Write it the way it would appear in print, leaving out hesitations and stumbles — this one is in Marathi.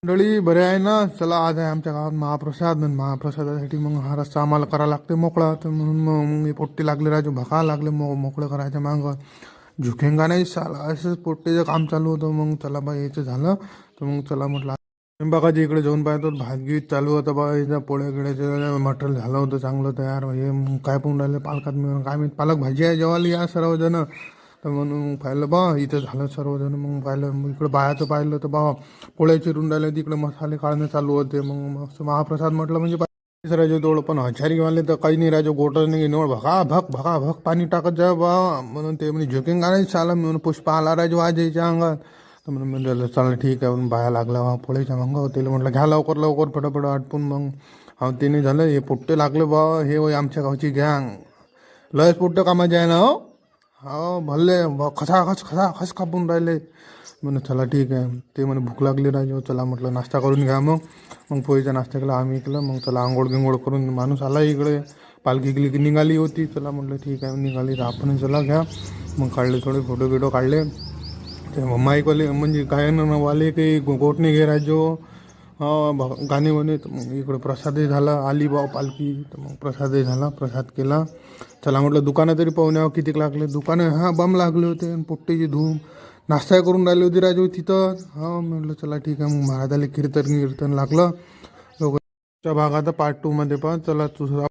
मंडळी बरे आहे ना. चला आज आहे आमच्या गावात महाप्रसाद आणि महाप्रसादासाठी मग हा रस्ता आम्हाला करावा लागते मोकळा. तर म्हणून मग मी पोट्टे लागले राजू भका लागले मोकळं करायच्या मागं झुकेंगा नाही साला असंच पोट्टेचं काम चालू होतं. मग चला बा याचं झालं तर मग चला म्हटलं बघा जे इकडे जाऊन पाहतो भातगीत चालू होतं बा याचं पोळ्या गिळ्याचं मटेरियल झालं होतं चांगलं तयार. हे मग काय पण राहिले पालकात मिळून काय मी पालक भाजी आहे जेवायला या सर्वजण. तर म्हणून पाहिलं बा इथं झालं सर्वजण. मग पाहिलं मग इकडं बायाचं पाहिलं तर बा पोळ्या चिरून राहिले तिकडे मसाले काढणे चालू होते. मग मस्त महाप्रसाद म्हटलं म्हणजे राजे तोड पण हजारीवाले तर काही नाही राजे गोटर नाही निवड भका भक पाणी टाकत जा बा म्हणून ते म्हणजे झोकिंग गाणे चाला म्हणून पुष्प आला राजे वाजायच्या अंगात. तर म्हणून म्हणजे चालेल ठीक आहे म्हणून बाया लागला बा पोळीच्या मग त्याला म्हटलं घ्या लवकर लवकर फटाफट आटपून. मग हा ते नाही झालं हे पोट्टे लागले बा हे वय आमच्या गावची गँग लयच पोट्टे कामाचे आहे ना. हो भल्ले खस कापून राहिले. म्हणून चला ठीक आहे ते म्हणे भूक लागली राजे चला म्हटलं नाश्ता करून घ्या. मग पोळीचा नाश्ता केला आम्ही केलं. मग चला आंघोळ गिंघोळ करून माणूस आला इकडे पालखी गिलकी निघाली होती. चला म्हटलं ठीक आहे निघाली तर आपण चला घ्या. मग काढले थोडे फोटो बिटो काढले. ते माईकवाले म्हणजे गायनवाले काही गोटणे घे राजो गाणे म्हणे. तर मग इकडं प्रसादही झाला आली बाव पालखी. तर मग प्रसादही झाला प्रसाद केला. चला म्हटलं दुकानं तरी पाहुण्यावर कितीक लागले दुकानं हा बम लागले होते आणि पोट्टेची धूम नाश्ता करून राहिली होती राजू तिथं. हा म्हटलं चला ठीक आहे. मग महाराजाला कीर्तन लागलं लोकांच्या भागात पार्ट 2 मध्ये पण चला तुझं